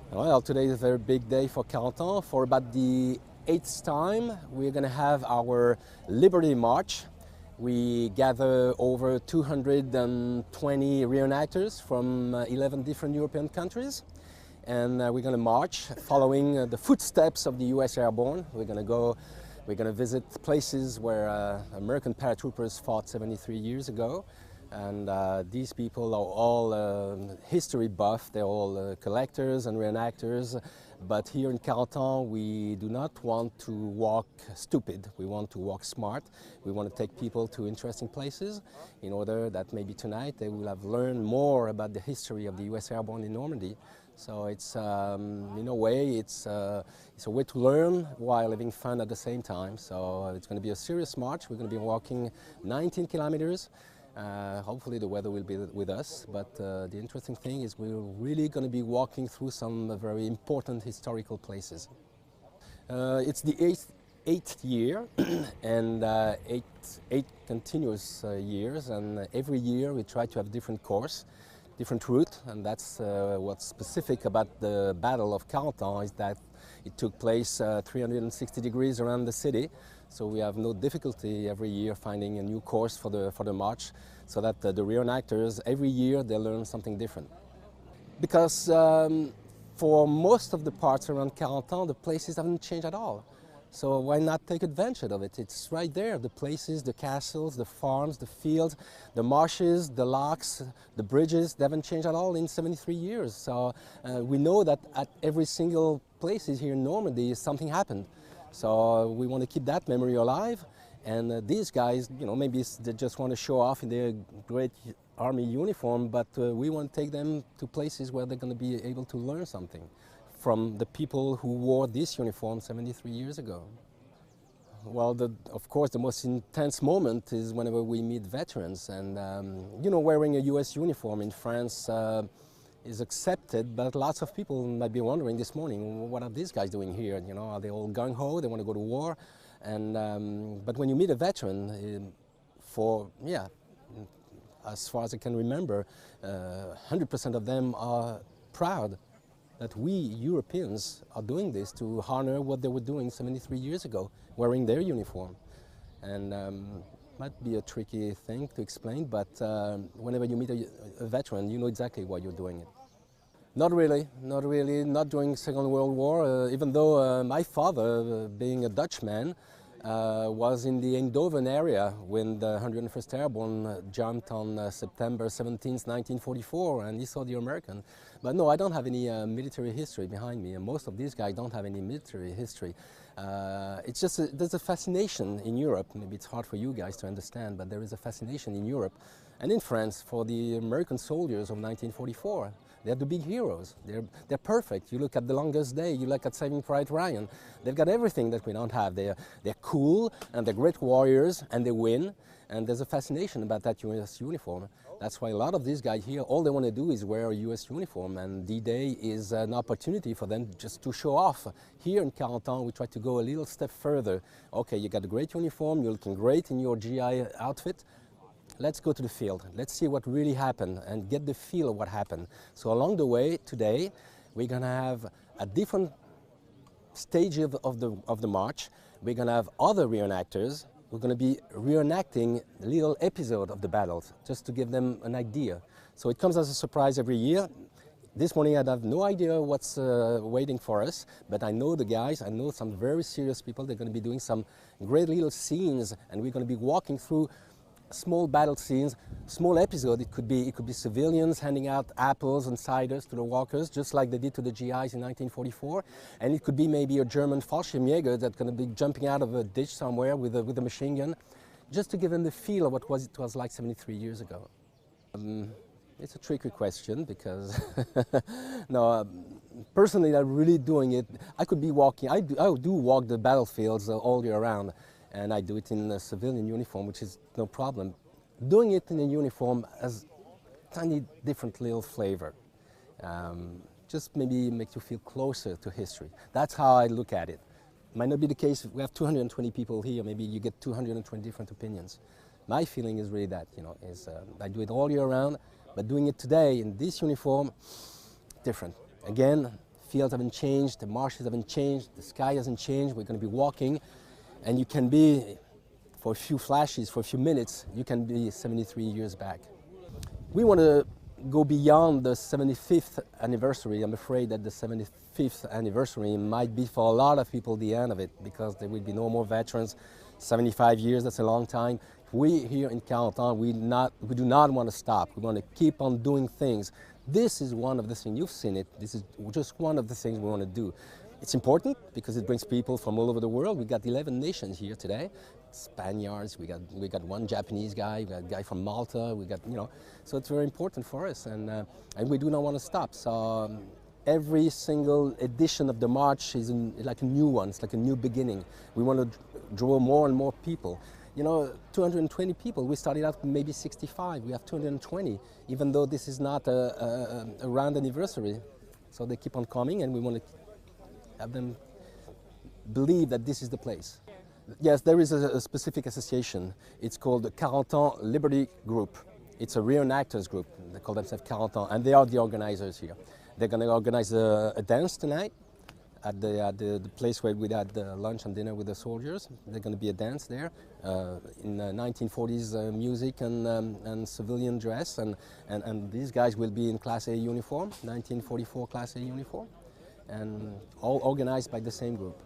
Well, today is a very big day for Canton. For about the 8th time, we're going to have our Liberty March. We gather over 220 reenactors from 11 different European countries. And we're going to march following the footsteps of the US Airborne. We're going to visit places where American paratroopers fought 73 years ago. And these people are all history buff, they're all collectors and reenactors. But here in Canton, we do not want to walk stupid, we want to walk smart. We want to take people to interesting places in order that maybe tonight they will have learned more about the history of the US Airborne in Normandy. So it's, in a way, it's a way to learn while having fun at the same time. So it's going to be a serious march. We're going to be walking 19 kilometers. Hopefully the weather will be with us, but the interesting thing is we're really going to be walking through some very important historical places. It's the eighth year and eight continuous years, and every year we try to have a different course, different route, and that's what's specific about the Battle of Canton is that it took place 360 degrees around the city. So we have no difficulty every year finding a new course for the march, so that the reenactors every year they learn something different. Because for most of the parts around Canton, the places haven't changed at all. So why not take advantage of it? It's right there, the places, the castles, the farms, the fields, the marshes, the locks, the bridges, they haven't changed at all in 73 years. So we know that at every single places here in Normandy something happened. So we want to keep that memory alive, and these guys, you know, maybe they just want to show off in their great army uniform, but we want to take them to places where they're going to be able to learn something from the people who wore this uniform 73 years ago. Well, of course, the most intense moment is whenever we meet veterans, and you know, wearing a US uniform in France is accepted, but lots of people might be wondering this morning, what are these guys doing here? You know, are they all gung-ho? They want to go to war? And but when you meet a veteran, as far as I can remember, 100% of them are proud that we Europeans are doing this to honor what they were doing 73 years ago, wearing their uniform. And might be a tricky thing to explain, but whenever you meet a veteran, you know exactly why you're doing it. Not really, not during Second World War, even though my father, being a Dutchman, was in the Eindhoven area when the 101st Airborne jumped on September 17, 1944, and he saw the American. But no, I don't have any military history behind me, and most of these guys don't have any military history. It's just there's a fascination in Europe. Maybe it's hard for you guys to understand, but there is a fascination in Europe and in France for the American soldiers of 1944. They're the big heroes. They're perfect. You look at The Longest Day, you look at Saving Private Ryan. They've got everything that we don't have. They're cool, and they're great warriors, and they win. And there's a fascination about that US uniform. That's why a lot of these guys here, all they want to do is wear a US uniform, and D-Day is an opportunity for them just to show off. Here in Canton, we try to go a little step further. Okay, you got a great uniform, you're looking great in your GI outfit. Let's go to the field. Let's see what really happened and get the feel of what happened. So along the way today, we're going to have a different stage of the march. We're going to have other reenactors. We're going to be reenacting a little episode of the battles, just to give them an idea. So it comes as a surprise every year. This morning I have no idea what's waiting for us, but I know the guys, I know some very serious people. They're going to be doing some great little scenes, and we're going to be walking through small battle scenes, small episode. It could be civilians handing out apples and ciders to the walkers, just like they did to the GIs in 1944. And it could be maybe a German Fallschirmjäger that's going to be jumping out of a ditch somewhere with a machine gun, just to give them the feel of what it was like 73 years ago. It's a tricky question because, no, personally, I'm really doing it. I could be walking. I do walk the battlefields all year round. And I do it in a civilian uniform, which is no problem. Doing it in a uniform has a tiny different little flavor. Just maybe makes you feel closer to history. That's how I look at it. Might not be the case. We have 220 people here. Maybe you get 220 different opinions. My feeling is really that, you know, I do it all year round, but doing it today in this uniform, different. Again, fields haven't changed, the marshes haven't changed, the sky hasn't changed. We're going to be walking, and you can be, for a few flashes, for a few minutes, you can be 73 years back. We want to go beyond the 75th anniversary. I'm afraid that the 75th anniversary might be for a lot of people the end of it, because there will be no more veterans. 75 years, that's a long time. We here in Carentan, we do not want to stop. We want to keep on doing things. This is one of the things, you've seen it, this is just one of the things we want to do. It's important because it brings people from all over the world. We got 11 nations here today. Spaniards, we got one Japanese guy, we got a guy from Malta, we got, so it's very important for us, and we do not want to stop. So every single edition of the march is like a new one, it's like a new beginning. We want to draw more and more people. 220 people, we started out with maybe 65, we have 220, even though this is not a round anniversary. So they keep on coming, and we want to have them believe that this is the place. Yes, there is a specific association. It's called the Carentan Liberty Group. It's a reenactors group. They call themselves Carentan, and they are the organizers here. They're going to organize a dance tonight at the place where we had lunch and dinner with the soldiers. There's going to be a dance there in 1940s music and civilian dress, and these guys will be in Class A uniform, 1944 Class A uniform, and all organized by the same group.